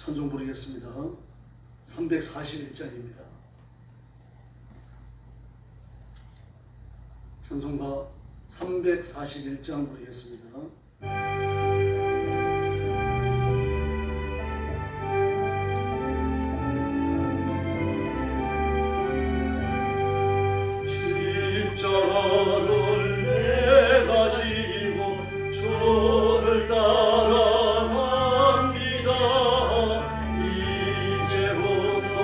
찬송 부르겠습니다. 341장입니다. 찬송가 341장 부르겠습니다. 십자가를 내가 지고 주를 따라갑니다. 이제부터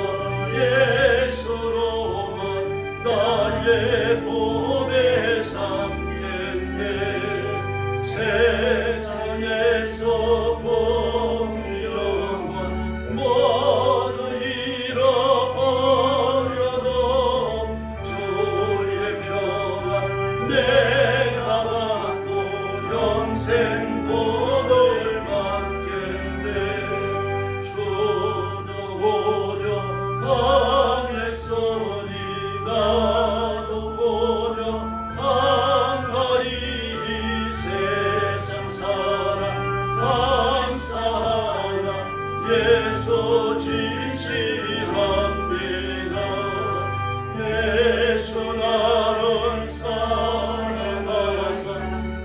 예수로만 나의 몸에 삼겠네. 세상에서 복영원 모두 잃어버려도 주의 평안 내가 받고 영생 복을 받겠네. 주도 보려 당했으니 나도 보려 당하리. 세상 사랑 감사하라. 예수 진실합니다. 예수 나를 사랑하사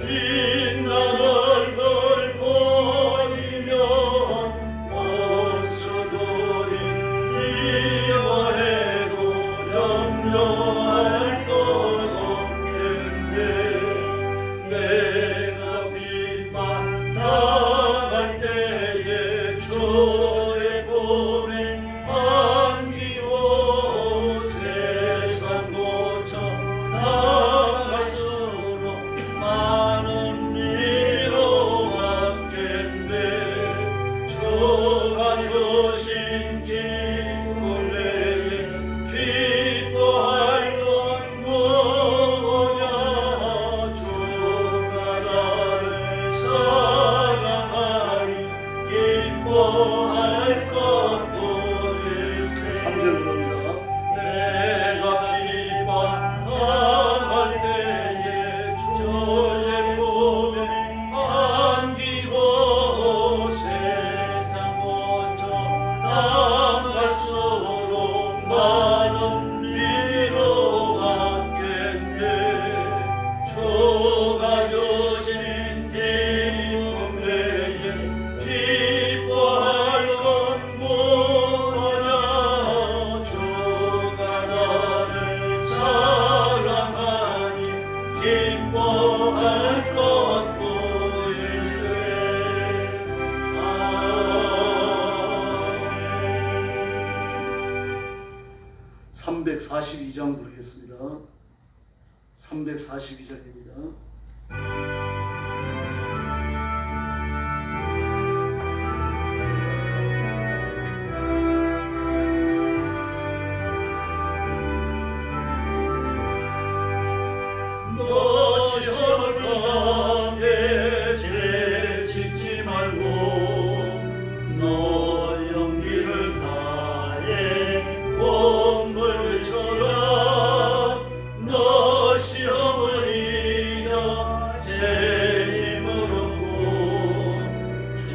빛난 얼굴 보이면 원수들이 미워해도 염려할 것 없겠네. 내가 빛만 나갈 때에 주의 보내 안기고 세상 고쳐 나갈수록 많은 일로 왔겠네. 주가 주신 기쁨 외에 기뻐할 건 뭐냐. 주가 나를 사랑하니 기뻐할 것도 있으리. 3절 부릅니다. 내가 비만 당할 때에 주의 몸에 안기고 세상 고쳐 나갈수록 많은 위로 받겠네. 주가 주신 기쁨 외에 기뻐할 건 뭐냐. 주가 나를 사랑하니 기뻐할 것도 있으리. 아멘. 342장 부르겠습니다. 342장입니다. 너 시험을 당해 지치지 말고 너 용기를 다해 몸을 쳐라. 너 시험을 이겨 새 힘을 얻고 주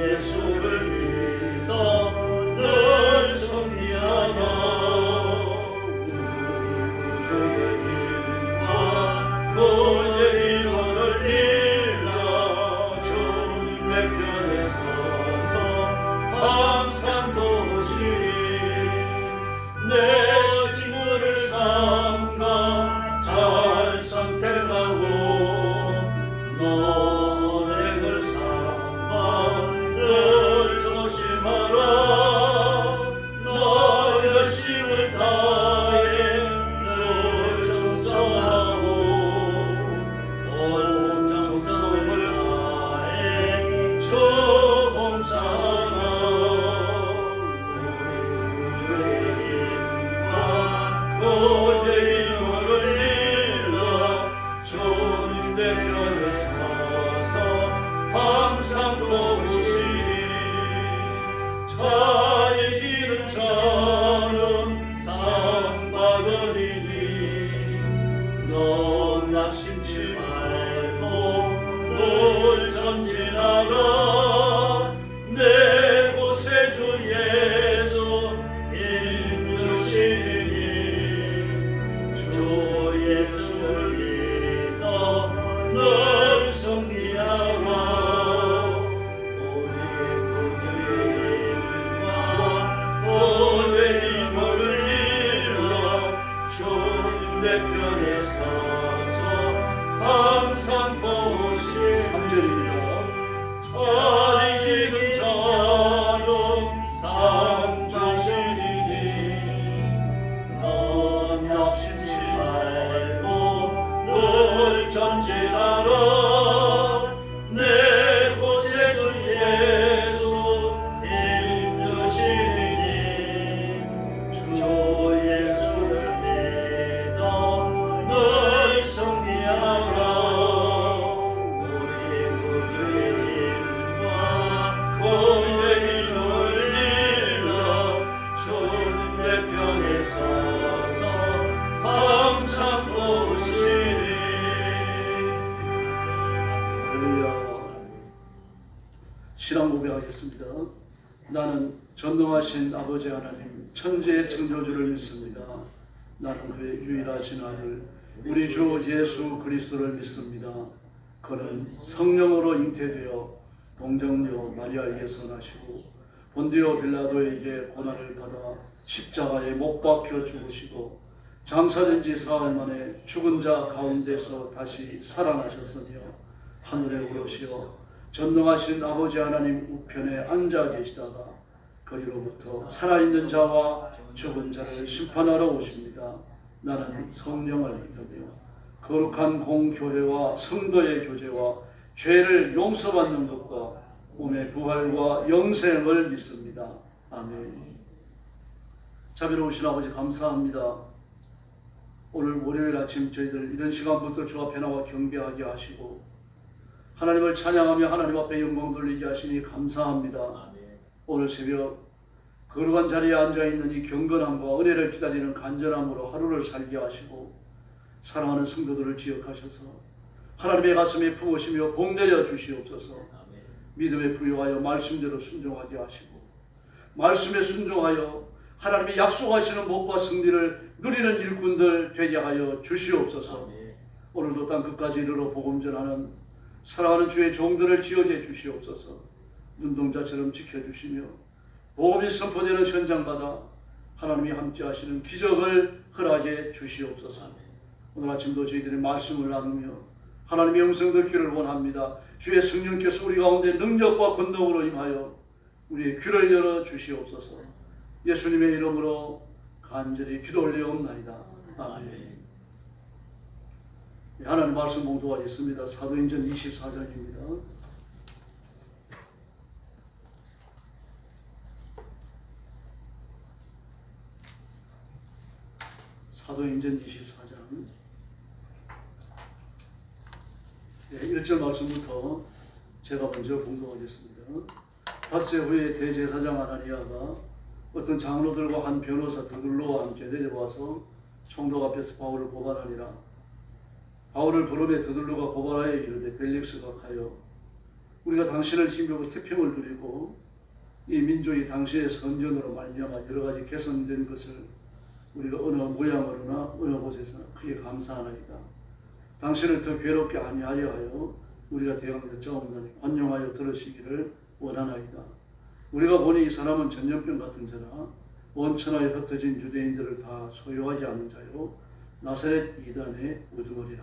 예수를 믿어 늘 승리하라. 우리 구주의 그의 이름을 일러 주님의 편에 서서 항상 도우시리. 내 친구를 삼가 잘 선택하고 너 언행을 삼아 늘 조심하라. 너 열심을 다해 늘 충성하고 온 정성을 다해 주 봉사하라. 우리 주의 힘과 그의 이름을 일러 주님의 편에 서서 항상 도우시리. 자의 기름 자는 상 받으리니 너 낙심치 말고 늘 전진하라. 내 곳에 주 예수 인주시니 주 예수를 믿어 늘 승리하라. 우리 구주의 힘과 보혈의 힘을 빌어 주님의 편에 서서 항상 보시 3절입니다. 다니시는 자는 상주시리니 넌 낙심치 말고 늘 전진하라. 내 곳에 주 예수 힘주시리니 주 예수를 믿어 늘 승리하라. 우리 구주의 힘과 보혈의 힘을 빌어 주님의 편에 서서 항상 보시리. 할렐루야. 신앙 고백하겠습니다. 나는 전능하신 아버지 하나님 천지의 창조주를 믿습니다. 나는 그의 유일하신 아들 우리 주 예수 그리스도를 믿습니다. 그는 성령으로 잉태되어 동정녀 마리아에게서 나시고 본디오 빌라도에게 고난을 받아 십자가에 못 박혀 죽으시고 장사된 지 사흘 만에 죽은 자 가운데서 다시 살아나셨으며 하늘에 오르시어 전능하신 아버지 하나님 우편에 앉아 계시다가 거기로부터 살아있는 자와 죽은 자를 심판하러 오십니다. 나는 성령을 믿으며 거룩한 공교회와 성도의 교제와 죄를 용서받는 것과 몸의 부활과 영생을 믿습니다. 아멘. 자비로우신 아버지 감사합니다. 오늘 월요일 아침 저희들 이런 시간부터 주 앞에 나와 경배하게 하시고 하나님을 찬양하며 하나님 앞에 영광 돌리게 하시니 감사합니다. 오늘 새벽 거룩한 자리에 앉아있는 이 경건함과 은혜를 기다리는 간절함으로 하루를 살게 하시고 사랑하는 성도들을 기억하셔서 하나님의 가슴에 품으시며 복내려 주시옵소서. 믿음에 부여하여 말씀대로 순종하게 하시고 말씀에 순종하여 하나님이 약속하시는 복과 승리를 누리는 일꾼들 되게 하여 주시옵소서. 오늘도 땅 끝까지 이르러 복음 전하는 사랑하는 주의 종들을 기억해 주시옵소서. 눈동자처럼 지켜주시며 복음이 선포되는 현장마다 하나님이 함께 하시는 기적을 허락해 주시옵소서. 오늘 아침도 저희들의 말씀을 나누며 하나님의 음성 듣기를 원합니다. 주의 성령께서 우리 가운데 능력과 권능으로 임하여 우리의 귀를 열어 주시옵소서. 예수님의 이름으로 간절히 기도 올리옵나이다. 아멘. 하나님 말씀 봉독하겠습니다. 사도행전 24장입니다. 사도행전 24장 1절 말씀부터 제가 먼저 봉독하겠습니다. 닷새 후에 대제사장 아나니아가 어떤 장로들과 한 변호사 드둘로와 함께 내려와서 총독 앞에서 바울을 고발하니라. 바울을 부르매 드둘로가 고발하여 이르되 벨릭스가 가여 우리가 당신을 힘입어 태평을 누리고 이 민족이 당시의 선전으로 말미암아 여러 가지 개선된 것을 우리가 어느 모양으로나 어느 곳에서나 크게 감사하나이다. 당신을 더 괴롭게 아니하려 하여 우리가 대강에서 짜옵나니 관용하여 들으시기를 원하나이다. 우리가 보니 이 사람은 전염병 같은 자나 원천하에 흩어진 유대인들을 다 소유하지 않는 자요 나사렛 이단의 우두머리라.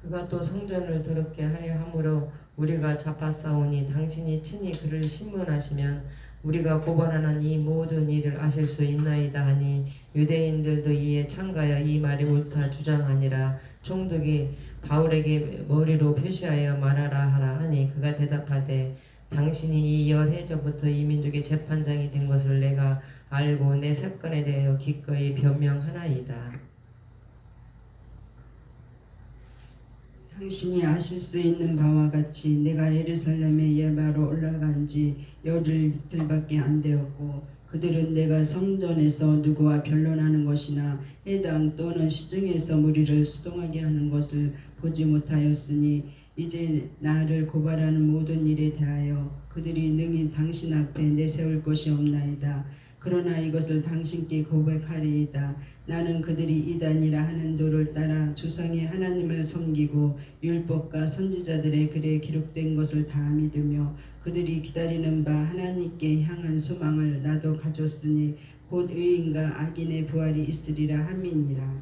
그가 또 성전을 더럽게 하려 함으로 우리가 잡아싸우니 당신이 친히 그를 신문하시면 우리가 고발하는 이 모든 일을 아실 수 있나이다 하니 유대인들도 이에 참가하여 이 말이 옳다 주장하니라. 총독이 바울에게 머리로 표시하여 말하라 하라 하니 그가 대답하되 당신이 이 열해 전부터 이 민족의 재판장이 된 것을 내가 알고 내 사건에 대하여 기꺼이 변명하나이다. 당신이 아실 수 있는 바와 같이 내가 예루살렘에 예바로 올라간 지 열흘 이틀밖에 안 되었고 그들은 내가 성전에서 누구와 변론하는 것이나 해당 또는 시중에서 무리를 수동하게 하는 것을 보지 못하였으니 이제 나를 고발하는 모든 일에 대하여 그들이 능히 당신 앞에 내세울 것이 없나이다. 그러나 이것을 당신께 고백하리이다. 나는 그들이 이단이라 하는 도를 따라 조상의 하나님을 섬기고 율법과 선지자들의 글에 기록된 것을 다 믿으며 그들이 기다리는 바 하나님께 향한 소망을 나도 가졌으니 곧 의인과 악인의 부활이 있으리라 함이니라.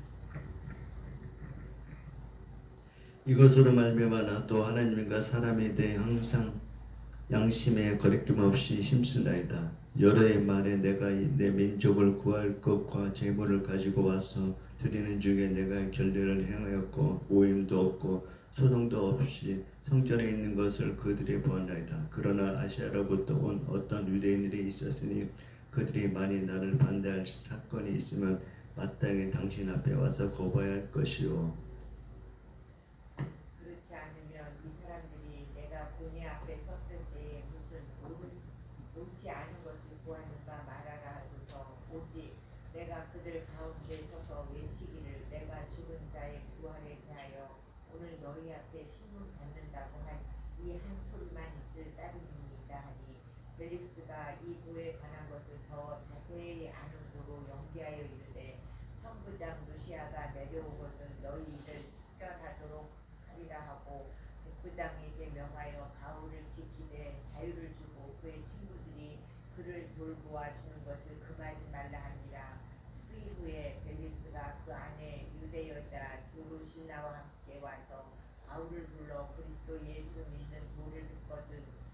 이것으로 말미암아 나도 하나님과 사람에 대해 항상 양심에 거리낌 없이 힘쓰나이다. 여러 해 만에 내가 내 민족을 구할 것과 재물을 가지고 와서 드리는 중에 내가 결례를 행하였고 오임도 없고 소동도 없이 성전에 있는 것을 그들이 보았나이다. 그러나 아시아로부터 온 어떤 유대인들이 있었으니 그들이 만일 나를 반대할 사건이 있으면 마땅히 당신 앞에 와서 거부해야 할 것이요. 그렇지 않으면 이 사람들이 내가 본의 앞에 섰을 때에 무슨 옳지 않은 것을 구하는가 말하라 하소서. 오직 내가 그들 가운데 서서 외치기를 내가 죽은 자의 부활에 대하여 오늘 너희 앞에 신문 받는다고 한 이 한 소리만 있을 따름입니다 하니 벨릭스가 이 도에 관한 것을 더 자세히 아는 도로 연기하여 이르되 천부장 루시아가 내려오거든 너희 이를 척결하도록 하리라 하고 백부장에게 명하여 바울을 지키되 자유를 주고 그의 친구들이 그를 돌보아 주는 것을 금하지 말라 하니라. 수일 후에 벨릭스가 그 안에 유대 여자 드루실라와 함께 와서 바울을 불러 그리스도 예수 믿는 도를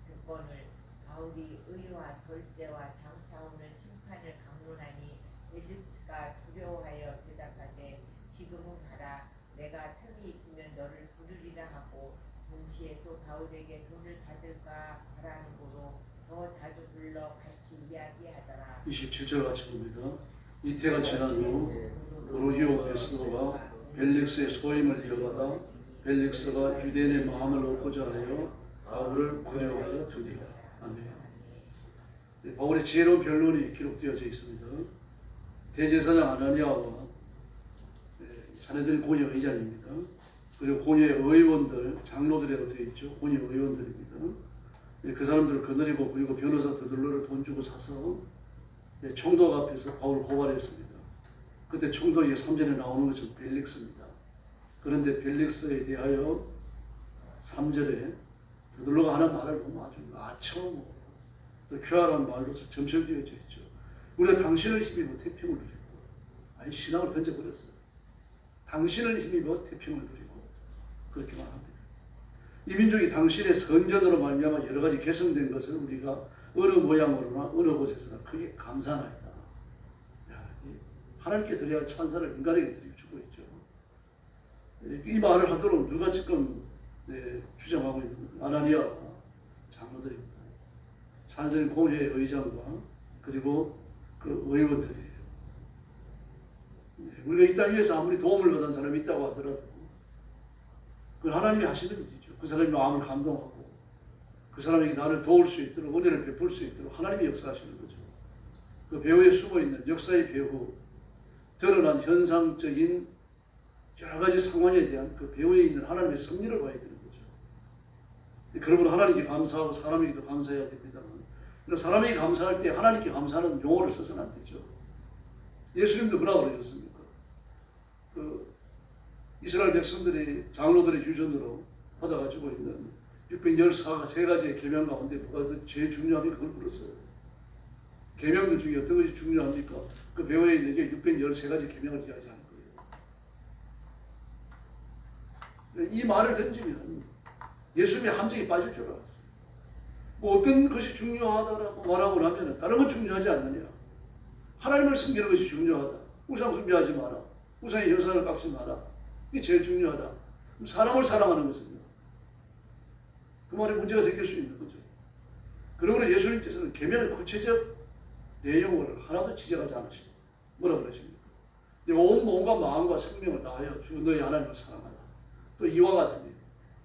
듣거늘 바울이 의와 절제와 장차 오는 심판을 강론하니 벨릭스가 두려워하여 대답하되 지금은 가라. 내가 틈이 있으면 너를 부르리라 하고 동시에 또 바울에게 돈을 받을까 바라는 고로 더 자주 불러 같이 이야기하더라. 27절 같이 봅니다. 이태가 지난 후 도르기오 베스도가 벨릭스의 소임을 이어받아 벨릭스가 유대인의 마음을 얻고자 하여 바울을 구려하여 두니라. 아멘. 바울의 지혜로운 변론이 기록되어져 있습니다. 대제사장 아나니아와 사내들인 고위 의장입니다. 그리고 고위 의원들, 장로들이라고 되어 있죠. 고위 의원들입니다. 그 사람들을 거느리고 그리고 변호사 드들러를 돈 주고 사서 총독 앞에서 바울을 고발했습니다. 그때 총독이 3절에 나오는 것은 벨릭스입니다. 그런데 벨릭스에 대하여 3절에 드들러가 하는 말을 보면 아주 아첨하고 또 쾌활한 말로서 점철되어져 있죠. 우리가 당신을 힘입어 태평을 누리고 아니 신앙을 던져버렸어요. 당신을 힘입어 태평을 누리고 그렇게 말합니다. 이 민족이 당신의 선전으로 말미암아 여러 가지 개성된 것을 우리가 어느 모양으로나 어느 곳에서나 크게 감사하나이다. 하나님께 드려야 할 찬사를 인간에게 드리고 주고 있죠. 이 말을 하도록 누가 지금 주장하고 있는 아나니아와 장로들입니다. 산전 공회 의장과 그리고 그 의원들이에요. 우리가 이 땅 위에서 아무리 도움을 받은 사람이 있다고 하더라도 그건 하나님이 하시는 일이죠. 그 사람의 마음을 감동하고 그 사람에게 나를 도울 수 있도록 은혜를 베풀 수 있도록 하나님이 역사하시는 거죠. 그 배후에 숨어있는 역사의 배후 드러난 현상적인 여러 가지 상황에 대한 그 배후에 있는 하나님의 섭리를 봐야 되는 거죠. 그러므로 하나님께 감사하고 사람에게도 감사해야 됩니다만 사람에게 감사할 때 하나님께 감사하는 용어를 써서는 안 되죠. 예수님도 뭐라고 그러셨습니까? 그 이스라엘 백성들이 장로들의 유전으로 받아가지고 있는 613가지의 계명 가운데 뭐가 제일 중요합니까? 그걸 물었어요. 계명들 중에 어떤 것이 중요합니까? 그 배후에 있는 게 613가지 계명을 이야기하는 거예요. 이 말을 던지면 예수님의 함정에 빠질 줄 알았어요. 뭐 어떤 것이 중요하다라고 말하고 나면 다른 건 중요하지 않느냐. 하나님을 섬기는 것이 중요하다. 우상 숭배하지 마라. 우상의 형상을 깎지 마라. 이게 제일 중요하다. 그럼 사람을 사랑하는 것은요. 그 말에 문제가 생길 수 있는 거죠. 그러므로 예수님께서는 계명의 구체적 내용을 하나도 지적하지 않으십니다. 뭐라고 그러십니까? 온 몸과 마음과 생명을 다하여 주 너희 하나님을 사랑하라. 또 이와 같으니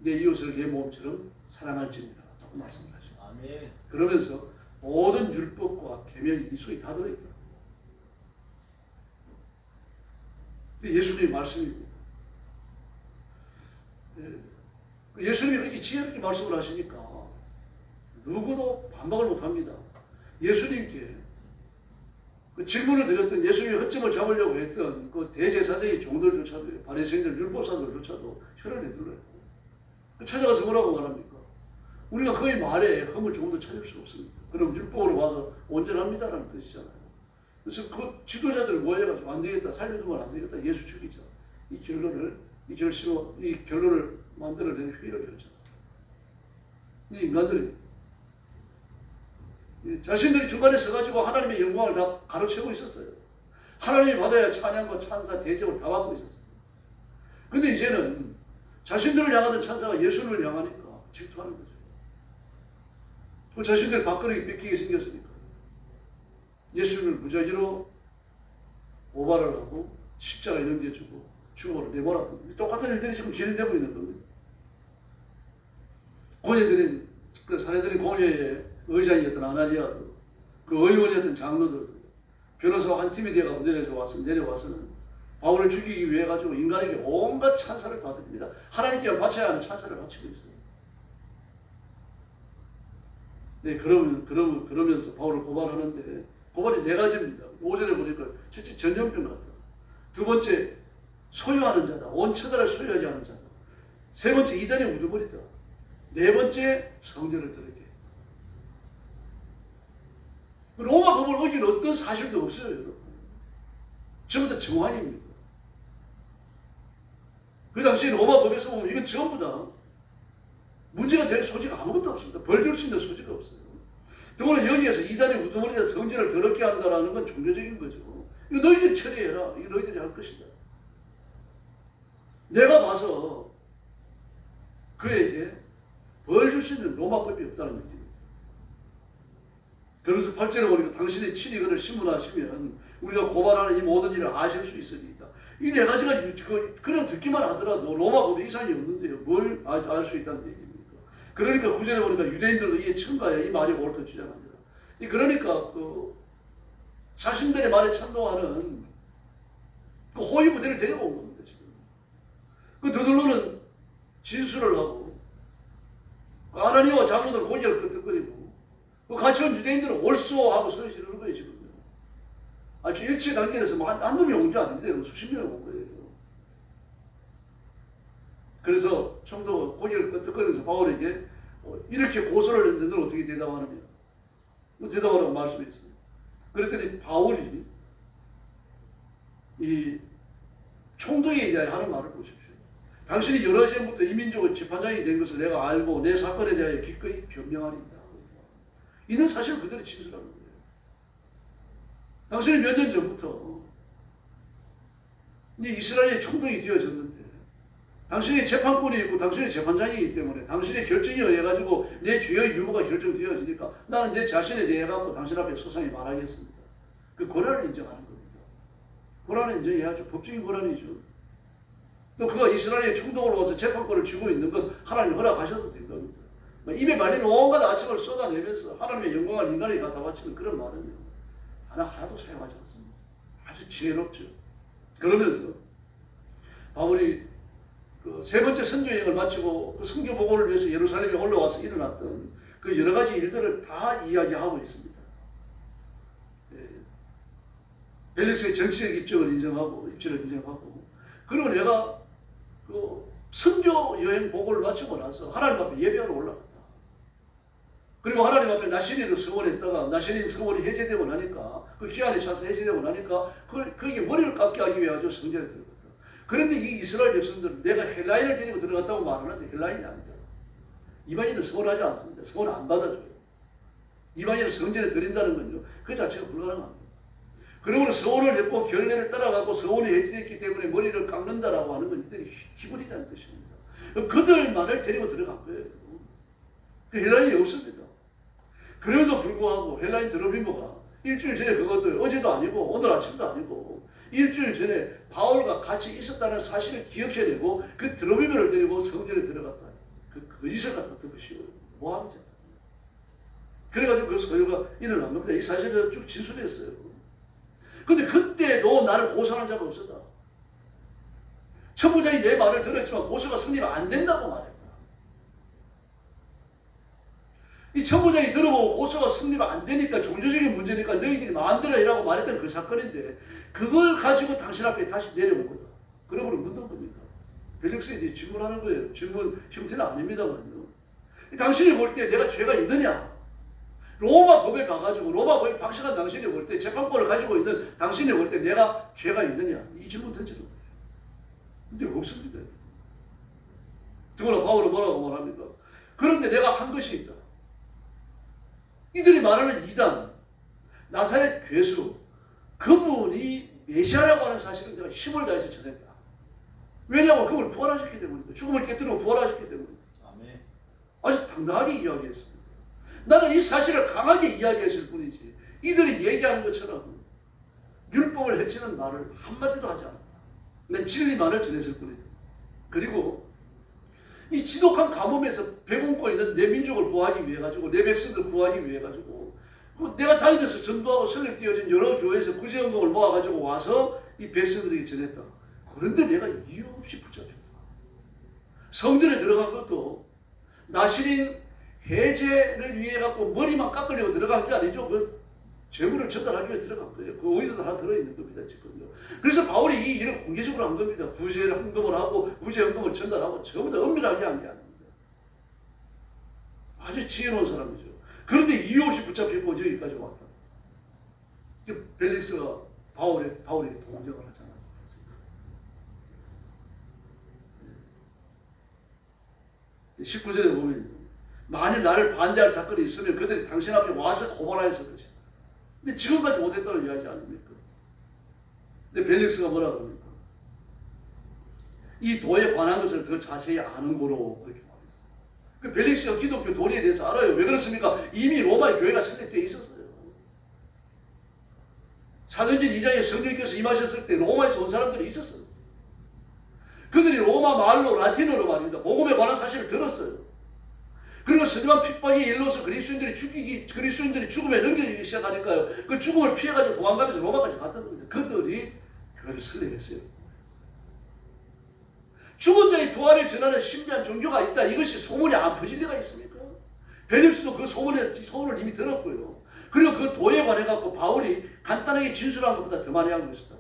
내 이웃을 내 몸처럼 사랑할지니라 라고 말씀하십니다. 아멘. 그러면서 모든 율법과 계명이 이 속에 다 들어있다. 예수님의 말씀입니다. 예수님이 그렇게 지혜롭게 말씀을 하시니까 누구도 반박을 못합니다. 예수님께 그 질문을 드렸던 예수님의 허점을 잡으려고 했던 그 대제사장의 종들조차도 바리새인들 율법사들조차도 혀를 내둘러요. 찾아가서 뭐라고 말합니까? 우리가 그의 말에 흠을 조금도 찾을 수 없습니다. 그럼 율법으로 와서 온전합니다라는 뜻이잖아요. 그래서 그 지도자들을 모여가지고 안 되겠다, 살려두면 안 되겠다, 예수 죽이자. 이 결론을 만들어내는 회의를 열잖아. 이 인간들이 자신들이 중간에 서가지고 하나님의 영광을 다 가로채고 있었어요. 하나님이 받아야 찬양과 찬사, 대접을 다 받고 있었어요. 근데 이제는 자신들을 향하던 찬사가 예수를 향하니까 질투하는 거죠. 그 자신들 밥그릇이 뺏기게 생겼으니까 예수를 무작위로 고발을 하고 십자가에 넘겨주고 죽음으로 내몰았던 똑같은 일들이 지금 진행되고 있는 겁니다. 고뇌들인 그 사내들인 고뇌의 의장이었던 아나니아도 그 의원이었던 장로들 변호사와 한 팀이 되어가고 내려와서는 바울을 죽이기 위해 가지고 인간에게 온갖 찬사를 다 드립니다. 하나님께 바쳐야 하는 찬사를 바치고 있어요. 네, 그러면서 바울을 고발하는데 고발이 4가지입니다. 5절에 보니까 첫째 전염병 같다. 두 번째 소유하는 자다. 온 천하를 소유하지 않은 자다. 세 번째 이단의 우두머리다. 네 번째 성전을 더럽게. 로마 법을 어긴 어떤 사실도 없어요, 여러분. 전부 다 정황입니다. 그 당시에 로마 법에서 보면 이건 전부 다 문제가 될 소지가 아무것도 없습니다. 벌 줄 수 있는 소지가 없어요. 더구나 여기에서 이단의 우두머리에서 성전을 더럽게 한다는 건 종교적인 거죠. 이거 너희들이 처리해라. 이거 너희들이 할 것이다. 내가 봐서 그에게 벌 줄 수 있는 로마법이 없다는 얘기입니다. 그러면서 8절에 보니까 당신의 친히 그를 신문하시면 우리가 고발하는 이 모든 일을 아실 수 있으니까 이 4가지가 그냥 듣기만 하더라도 로마법에 이상이 없는데요. 뭘 알 수 있다는 얘기입니까? 그러니까 9절에 보니까 유대인들도 이에 첨가해 이 말이 옳다 주장합니다. 그러니까 자신들의 말에 찬동하는 그 호위 부대를 데려온 겁니다. 지금. 그 더들로는 진술을 하고 아나니아와 장로들 고개를 끄덕거리고 그 같이 온 유대인들은 옳소하고 소리 지르는 거예요. 지금. 아주 일치 단계에서 한 놈이 온 게 아닌데 수십 명이 온 거예요. 그래서 총독은 고개를 끄덕거리면서 바울에게 이렇게 고소를 했는데 너는 어떻게 대답하느냐? 대답하라고 말씀했어요. 그랬더니 바울이 이 총독에 대하여 하는 말을 보십시오. 당신이 여러 시부터 이민족의 재판장이 된 것을 내가 알고 내 사건에 대하여 기꺼이 변명하리이다. 이는 사실 그대로 진술하는 거예요. 당신이 몇 년 전부터 이스라엘의 총독이 되어졌는데 당신의 재판권이 있고 당신의 재판장이기 때문에 당신의 결정에 의해 가지고 내 죄의 유무가 결정되어지니까 나는 내 자신에 대해 갖고 당신 앞에 소상히 말하겠습니다. 그 권한을 인정하는 겁니다. 권한을 인정해야죠. 법적인 권한이죠. 또 그가 이스라엘의 총독으로 와서 재판권을 쥐고 있는 건 하나님 허락하셔서 된 겁니다. 입에 말리는 온갖 아침을 쏟아내면서 하나님의 영광을 인간에게 갖다 바치는 그런 말은요. 하나도 사용하지 않습니다. 아주 지혜롭죠. 그러면서 바울이 그 3번째 선교 여행을 마치고 그 선교 보고를 위해서 예루살렘에 올라와서 일어났던 그 여러 가지 일들을 다 이야기하고 있습니다. 벨릭스의 정치적 입장을 인정하고 그리고 내가 그 선교 여행 보고를 마치고 나서 하나님 앞에 예배하러 올라갔다. 그리고 하나님 앞에 나시린을 서원했다가 나시린 서원이 해제되고 나니까 그 기한이 차서 해제되고 나니까 그에게 머리를 깎게 하기 위해 아주 성전에 들어갔다. 그런데 이 이스라엘 백성들은 내가 헬라인을 데리고 들어갔다고 말하는데 헬라인이 아니다. 이방인은 서원하지 않습니다. 서원 안 받아줘요. 이방인을 성전에 드린다는 건요. 그 자체가 불가능합니다. 그러므로 서원을 했고 결례를 따라가고 서원이 해제됐기 때문에 머리를 깎는다라고 하는 건 이들이 기본이라는 뜻입니다. 그들만을 데리고 들어간 거예요. 그 헬라인이 없습니다. 그럼에도 불구하고 헬라인 드로비모가 일주일 전에 그것도 어제도 아니고 오늘 아침도 아니고 일주일 전에 바울과 같이 있었다는 사실을 기억해내고 그 드로비모를 데리고 성전에 들어갔다. 그 거짓을 갖다 덮으시고 뭐합니까? 그래가지고 그 소요가 일어난 겁니다. 이 사실을 쭉 진술했어요. 근데 그때도 나를 고소하는 자가 없었다. 천부장이 내 말을 들었지만 고소가 성립 안 된다고 말했다. 이 천부장이 들어보고 고소가 승리가 안 되니까 종교적인 문제니까 너희들이 마음대로 해라고 말했던 그 사건인데 그걸 가지고 당신 앞에 다시 내려온 거다. 그러므로 묻는 겁니다. 벨릭스에 대해 질문하는 거예요. 질문 형태는 아닙니다만요. 당신이 볼 때 내가 죄가 있느냐? 로마 법에 가가지고 로마 법에 박식한 당신이 볼 때 재판권을 가지고 있는 당신이 볼 때 내가 죄가 있느냐? 이 질문 던지는 거예요. 근데 없습니다. 더구나 바울은 뭐라고 말합니까? 그런데 내가 한 것이 있다. 이들이 말하는 이단, 나사렛 괴수, 그분이 메시아라고 하는 사실을 내가 힘을 다해서 전했다. 왜냐하면 그걸 부활하셨기 때문이다. 죽음을 깨뜨리고 부활하셨기 때문이다. 아멘. 아주 당당하게 이야기했습니다. 나는 이 사실을 강하게 이야기했을 뿐이지 이들이 얘기하는 것처럼 율법을 해치는 말을 한마디도 하지 않았다. 난 진리만을 전했을 뿐이다. 그리고 이 지독한 가뭄에서 배고프고 있는 내 민족을 구하기 위해 가지고 내 백성들 구하기 위해 가지고 내가 다니면서 전도하고 설립 되어진 여러 교회에서 구제헌금을 모아 가지고 와서 이 백성들에게 전했다. 그런데 내가 이유 없이 붙잡혔다. 성전에 들어간 것도 나시린 해제를 위해 갖고 머리만 깎으려고 들어간 게 아니죠. 그 재물을 전달하기 위해 들어간 거예요. 그 어디서 다 들어있는 겁니다. 지금요. 그래서 바울이 이 일을 공개적으로 한 겁니다. 구제헌금을 하고 구제헌금을 전달하고 전부 다 은밀하게 한 게 아닙니다. 아주 지혜로운 사람이죠. 그런데 이유 없이 붙잡히고 여기까지 왔다. 벨릭스가 바울에게 동정을 하잖아요. 19절에 보면 만일 나를 반대할 사건이 있으면 그들이 당신 앞에 와서 고발하였을 것이다. 근데 지금까지 못했다는 이야기 아닙니까? 근데 벨릭스가 뭐라고 합니까? 이 도에 관한 것을 더 자세히 아는 거로 그렇게 말했어요. 그 벨릭스가 기독교 도리에 대해서 알아요. 왜 그렇습니까? 이미 로마의 교회가 설립되어 있었어요. 사도행전 2장에 성령께서 임하셨을 때 로마에서 온 사람들이 있었어요. 그들이 로마 말로 라틴어로 말입니다. 복음에 관한 사실을 들었어요. 그리고 서기관 핍박이 일로서 그리스도인들이 죽음에 넘겨지기 시작하니까요. 그 죽음을 피해가지고 도망가면서 로마까지 갔던 겁니다. 그들이 교회를 설립했어요. 죽은 자의 부활을 전하는 신비한 종교가 있다. 이것이 소문이 안 퍼질 리가 있습니까? 벨릭스도 그 소문을 이미 들었고요. 그리고 그 도에 관해갖고 바울이 간단하게 진술한 것보다 더 많이 한 것이다.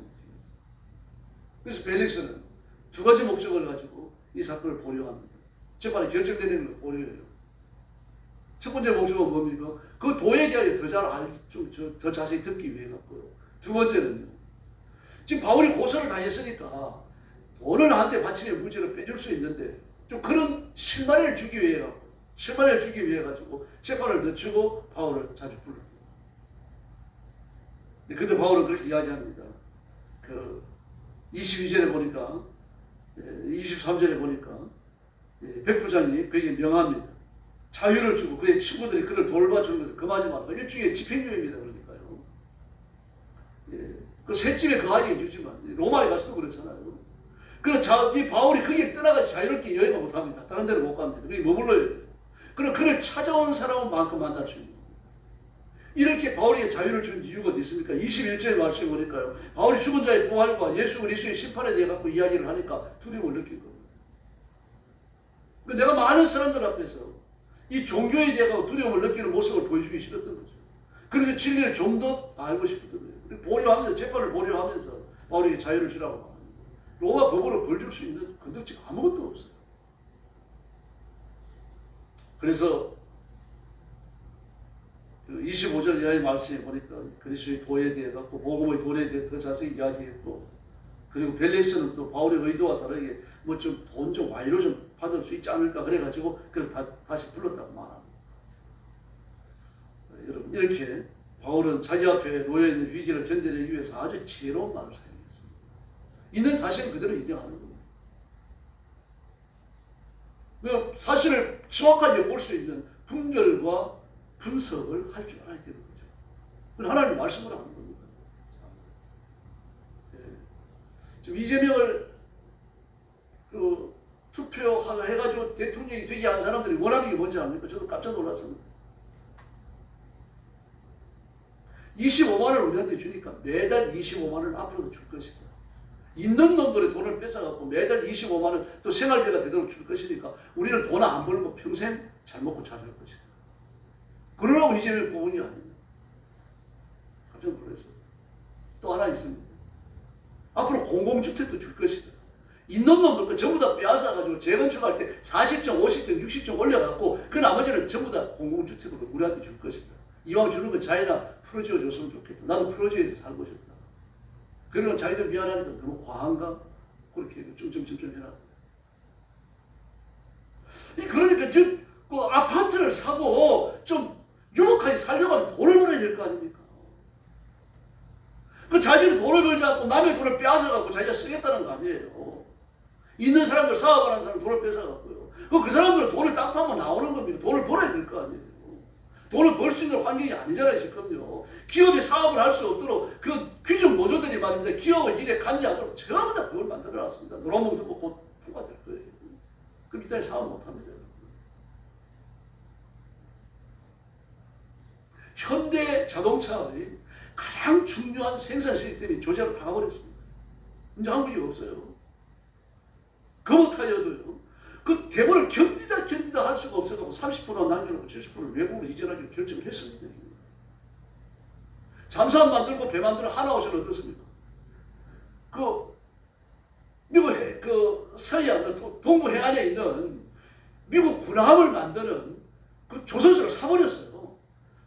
그래서 벨릭스는 두 가지 목적을 가지고 이 사건을 보류합니다. 재판에 결정되는 걸 보류해요. 첫 번째 목적은 뭡니까? 그 도에 대하여 더 자세히 듣기 위해 갖고요. 두 번째는요. 지금 바울이 고소를 당했으니까 돈을 나한테 바치면 무죄를 빼줄 수 있는데 좀 그런 실마리를 주기 위해 가지고 재판을 늦추고 바울을 자주 불러요. 근데 바울은 그렇게 이야기합니다. 그 22절에 보니까 23절에 보니까 백부장이 그에게 명합니다. 자유를 주고 그의 친구들이 그를 돌봐주는 것을 금하지 말라. 일종의 집행유예입니다. 그러니까요. 그 셋집에 거하게 해주지만 로마에 가서도 그렇잖아요. 그럼 이 바울이 거기에 떠나가서 자유롭게 여행을 못합니다. 다른 데로 못 갑니다. 거기 머물러야 돼요. 그럼 그를 찾아오는 사람은 마음껏 만날 수 있는 거예요. 이렇게 바울에게 자유를 준 이유가 어디 있습니까? 21절 말씀에 보니까요. 바울이 죽은 자의 부활과 예수 그리스도의 심판에 대해 갖고 이야기를 하니까 두려움을 느낀 겁니다. 내가 많은 사람들 앞에서 이 종교에 대해 두려움을 느끼는 모습을 보여주기 싫었던 거죠. 그래서 진리를 좀 더 알고 싶었던 거예요. 보류하면서 재판을 보류하면서 바울에게 자유를 주라고 합니다. 로마 법으로 벌 줄 수 있는 건덕지가 아무것도 없어요. 그래서 25절 이하의 말씀에 보니까 그리스도의 도에 대해 갖고 복음의 도에 대해 더 자세히 이야기했고, 그리고 벨릭스는 또 바울의 의도와 다르게 뭐 좀 돈 좀 와이로 좀 받을 수 있지 않을까 그래가지고 그걸 다시 불렀다고 말합니다. 여러분, 이렇게 바울은 자기 앞에 놓여있는 위기를 견뎌내기 위해서 아주 지혜로운 말을 사용했습니다. 있는 사실을 그대로 인정하는 겁니다. 사실을 정확하게 볼 수 있는 분별과 분석을 할 줄 알아야 되는 거죠. 그건 하나님 말씀을 하는 겁니다. 지금 이재명을 투표해가지고 대통령이 되게 한 사람들이 원하는 게 뭔지 압니까? 저도 깜짝 놀랐습니다. 25만 원을 우리한테 주니까 매달 25만 원을 앞으로도 줄 것이다. 있는 놈들의 돈을 뺏어갖고 매달 25만 원 또 생활비가 되도록 줄 것이니까 우리는 돈 안 벌고 평생 잘 먹고 잘 살 것이다. 그러라고 이재명 뽑은 게 아닙니다. 깜짝 놀랐어요. 또 하나 있습니다. 앞으로 공공주택도 줄 것이다. 있는 놈들 전부 다 빼앗아가지고 재건축할 때 40층, 50층, 60층 올려갖고 그 나머지는 전부 다 공공주택으로 우리한테 줄 것이다. 이왕 주는 건 자기나 풀어지어 줬으면 좋겠다. 나도 풀어지어서 살고 싶다. 그러면 자기들 미안하니까 너무 과한가? 그렇게 점점 해놨어요. 그러니까 그 아파트를 사고 좀 유복하게 살려고 하면 돈을 벌어야 될 거 아닙니까? 그 자기는 돈을 벌지 않고 남의 돈을 빼앗아갖고 자기가 쓰겠다는 거 아니에요. 있는 사람들, 사업하는 사람 돈을 뺏어갖고요. 그 사람들은 돈을 딱 파면 나오는 겁니다. 돈을 벌어야 될 거 아니에요. 돈을 벌 수 있는 환경이 아니잖아요, 지금요. 기업이 사업을 할 수 없도록 그 규정 노조들이 말인데 기업을 일에 감리하도록 전부 다 그걸 만들어놨습니다. 노란봉 듣고 곧 통과될 거예요. 그럼 이따 사업 못합니다. 현대 자동차의 가장 중요한 생산 시스템이 조제로 다가버렸습니다. 이제 한국이 없어요. 거부 타이어도요. 그 대본을 견디다 할 수가 없어서 30% 남겨놓고 70%를 외국으로 이전하기로 결정을 했습니다. 잠수함 만들고 배 만들어 하나오션 어떻습니까? 그 미국 그 서해안 동부 해안에 있는 미국 군함을 만드는 그 조선소를 사버렸어요.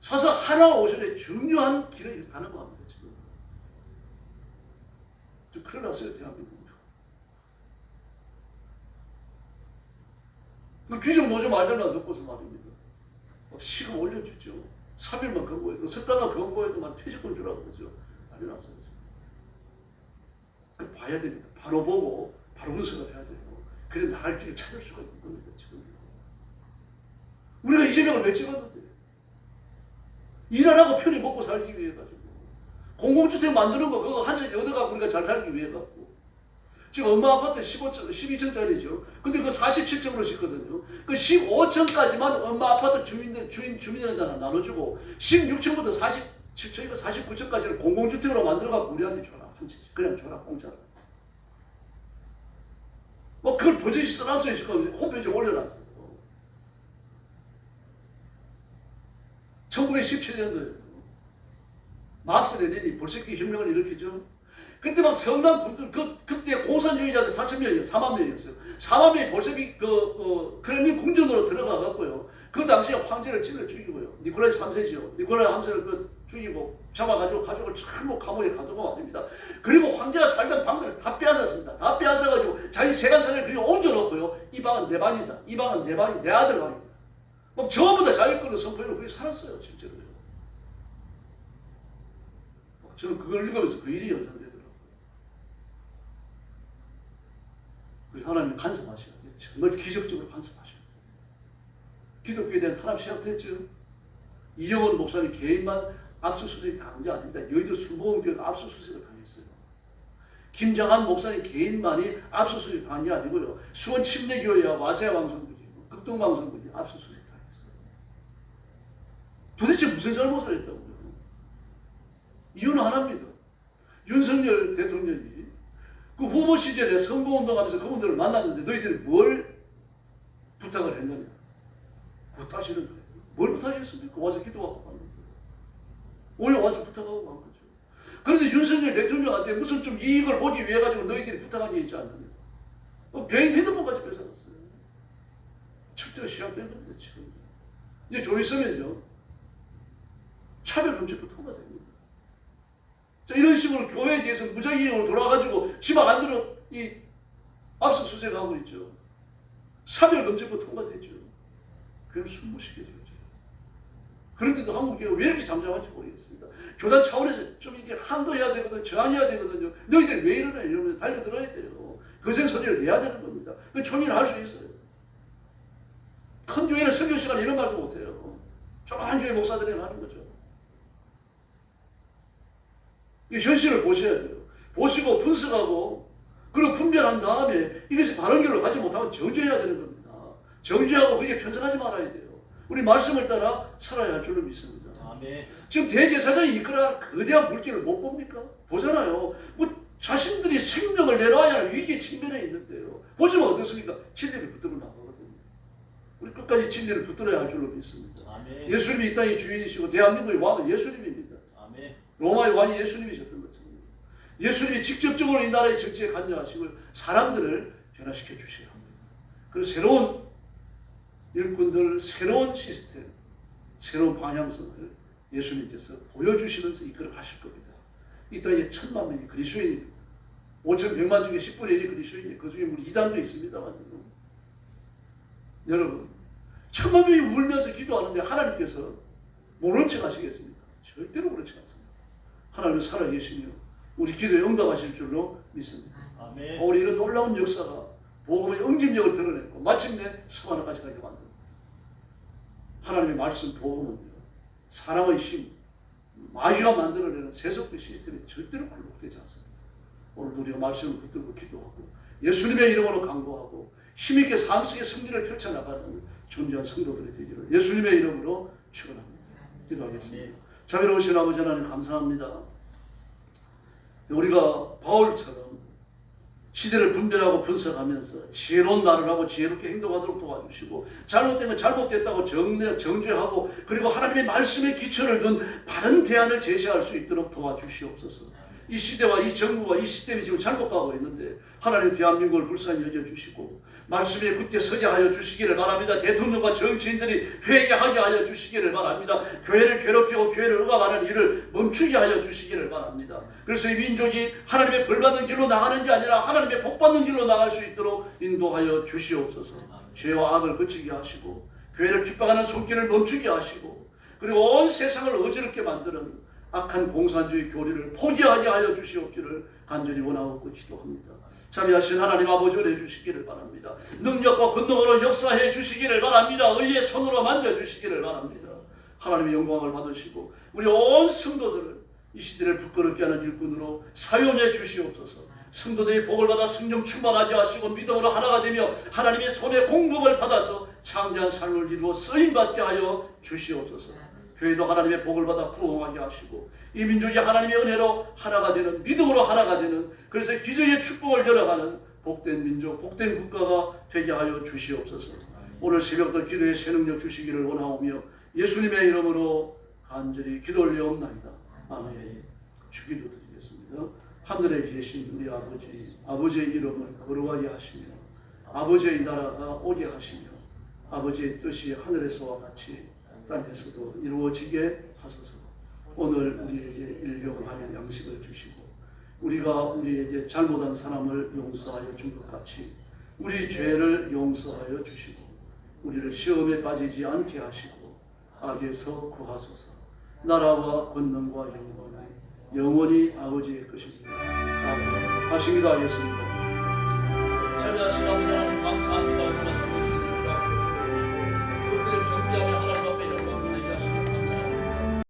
사서 하나오션의 중요한 길을 가는 겁니다. 지금 좀 큰일 났어요, 대한민국. 그 규정 노조 말들만 듣고서 말입니다. 시급 올려주죠. 3일만 근무해도, 석 달만 근무해도 만 퇴직금 주라고 그러죠. 난리 났어요. 그 봐야 됩니다. 바로 보고, 바로 분석을 해야 되고, 그래 나갈 길을 찾을 수가 있는 겁니다, 지금. 우리가 이재명을 왜 찍었는데? 일 안 하고 편히 먹고 살기 위해 가지고. 공공주택 만드는 거, 그거 한채 얻어가고 우리가 잘 살기 위해 갖고. 지금 엄마 아파트 12층짜리죠. 근데 그 47층으로 짓거든요. 그 15층까지만 엄마 아파트 주민들한테 나눠주고 16층부터 47층이니까 49층까지는 공공주택으로 만들어갖고 우리한테 줘라. 한 채. 그냥 줘라. 공짜로. 뭐 그걸 버젓이 써놨어요. 지금 홈페이지에 올려놨어요. 1917년도에 막스 레닌이 볼셰비키 혁명을 일으켰죠. 그때 막 성난 군들, 그때 공산주의자들 4만 명이었어요. 4만 명이 볼셰비키 크렘린 궁전으로 들어가갖고요. 그 당시에 황제를 찔러 죽이고요. 니콜라이 3세죠. 니콜라이 3세를 죽이고 잡아가지고 가족을 전부 감옥에 가두고 말입니다. 그리고 황제가 살던 방들을 다 빼앗았습니다. 다 빼앗아가지고 자기 세간산을 그냥 옮겨놓고요. 이 방은 내 방이다. 이 방은 내 방이 내 아들 방이다. 막 전부 다 자기 거를 선포해놓고 그게 살았어요. 실제로요. 저는 그걸 읽으면서 그 일이 연상되더라고요. 그래서 하나님 간섭하셔야 돼요. 정말 기적적으로 간섭하셔야 돼요. 기독교에 대한 탄압 시작됐죠. 이영원 목사님 개인만 압수수색이 당한 게 아닙니다. 여의도 순복음교회가 압수수색을 당했어요. 김장한 목사님 개인만이 압수수색 당한 게 아니고요. 수원 침례교회와 와세아 방송국이, 극동방송국이 압수수색 당했어요. 도대체 무슨 잘못을 했다고요? 이유는 하나입니다. 윤석열 대통령이 그 후보 시절에 선거운동하면서 그분들을 만났는데 너희들이 뭘 부탁을 했느냐? 그거 따지는 거예요. 뭘 부탁했습니까? 와서 기도하고 가는 거예요. 오히려 와서 부탁하고 간 거죠. 그런데 윤석열 대통령한테 무슨 좀 이익을 보기 위해 가지고 너희들이 부탁한 게 있지 않느냐? 개인 핸드폰까지 뺏어갔어요. 철저히 시작된 겁니다, 지금. 이제 좀 있으면요. 차별금지법 통과됩니다. 자, 이런 식으로 교회에 대해서 무작위로 돌아가지고 지방 안 들어 이 압수수색하고 있죠. 차별금지법 통과됐죠. 그럼 숨 못 쉬게 되죠. 그런데도 한국교회가 왜 이렇게 잠잠한지 모르겠습니다. 교단 차원에서 좀 이렇게 항거해야 되거든요. 저항해야 되거든요. 너희들이 왜 이러냐 이러면서 달려들어야 돼요. 거센 소리를 내야 되는 겁니다. 그 총리는 할 수 있어요. 큰 교회는 설교 시간 이런 말도 못해요. 조그만 교회 목사들이 하는 거죠. 이 현실을 보셔야 돼요. 보시고 분석하고 그리고 분별한 다음에 이것이 바른 길로 가지 못하면 정죄해야 되는 겁니다. 정죄하고 그게 편성하지 말아야 돼요. 우리 말씀을 따라 살아야 할 줄로 믿습니다. 아멘. 지금 대제사장이 이끌어간 거대한 물질을 못 봅니까? 보잖아요. 뭐 자신들이 생명을 내놔야 하는 위기에 직면해 있는데요. 보지만 어떻습니까? 진리를 붙들고 나가거든요. 우리 끝까지 진리를 붙들어야 할 줄로 믿습니다. 아멘. 예수님이 이 땅의 주인이시고 대한민국의 왕은 예수님입니다. 아멘. 로마의 왕이 예수님이셨던 것처럼 예수님이 직접적으로 이 나라의 정치에 관여하시고 사람들을 변화시켜 주셔야 합니다. 그리고 새로운 일꾼들, 새로운 시스템, 새로운 방향성을 예수님께서 보여주시면서 이끌어 가실 겁니다. 이 땅에 1,000만 명이 그리스도인입니다. 5,100만 중에 10분의 1이 그리스도인이에요. 그 중에 우리 이단도 있습니다만 여러분 1,000만 명이 울면서 기도하는데 하나님께서 모른 척 하시겠습니까? 절대로 모른 척 하십니다. 하나님은 살아계시며 우리 기도에 응답하실 줄로 믿습니다. 아멘. 바울이 이런 놀라운 역사가 복음의 응집력을 드러냈고 마침내 스바나까지 가게 만듭니다. 하나님의 말씀 복음은요, 사랑의 힘, 마귀가 만들어내는 세속의 시스템이 절대로 굴복되지 않습니다. 오늘 우리가 말씀을 붙들고 기도하고 예수님의 이름으로 강구하고 힘있게 삶 속의 승리를 펼쳐나가는 존귀한 성도들이 되기를 예수님의 이름으로 축원합니다. 기도하겠습니다. 자비로우신 아버지 하나님 감사합니다. 우리가 바울처럼 시대를 분별하고 분석하면서 지혜로운 말을 하고 지혜롭게 행동하도록 도와주시고 잘못된 건 잘못됐다고 정죄하고 그리고 하나님의 말씀에 기초를 둔 바른 대안을 제시할 수 있도록 도와주시옵소서. 이 시대와 이 정부와 이 시스템이 지금 잘못 가고 있는데 하나님 대한민국을 불쌍히 여겨주시고 말씀에 굳게 서게 하여 주시기를 바랍니다. 대통령과 정치인들이 회개하게 하여 주시기를 바랍니다. 교회를 괴롭히고 교회를 억압하는 일을 멈추게 하여 주시기를 바랍니다. 그래서 이 민족이 하나님의 벌받는 길로 나가는 게 아니라 하나님의 복받는 길로 나갈 수 있도록 인도하여 주시옵소서. 죄와 악을 그치게 하시고 교회를 핍박하는 손길을 멈추게 하시고 그리고 온 세상을 어지럽게 만드는 악한 공산주의 교리를 포기하게 하여 주시옵기를 간절히 원하고 기도합니다. 자비하신 하나님 아버지 은혜 주시기를 바랍니다. 능력과 권능으로 역사해 주시기를 바랍니다. 의의 손으로 만져주시기를 바랍니다. 하나님의 영광을 받으시고 우리 온 성도들을 이 시대를 부끄럽게 하는 일꾼으로 사용해 주시옵소서. 성도들이 복을 받아 성령 충만하게 하시고 믿음으로 하나가 되며 하나님의 손에 공급을 받아서 창대한 삶을 이루어 쓰임받게 하여 주시옵소서. 교회도 하나님의 복을 받아 부흥하게 하시고 이 민족이 하나님의 은혜로 하나가 되는 믿음으로 하나가 되는 그래서 기적의 축복을 열어가는 복된 민족 복된 국가가 되게 하여 주시옵소서. 오늘 새벽도 기도의 새 능력 주시기를 원하오며 예수님의 이름으로 간절히 기도 올려옵나이다. 아멘. 주기도 드리겠습니다. 하늘에 계신 우리 아버지, 아버지의 이름을 거룩하게 하시며 아버지의 나라가 오게 하시며 아버지의 뜻이 하늘에서와 같이 땅에서도 이루어지게 하소서. 오늘 우리에게 일용할 양식을 주시고 우리가 우리에게 잘못한 사람을 용서하여 준 것 같이 우리 죄를 용서하여 주시고 우리를 시험에 빠지지 않게 하시고 악에서 구하소서. 나라와 권능과 영광은 영원히 아버지의 것입니다. 아멘. 같이 기도하겠습니다. 참여하신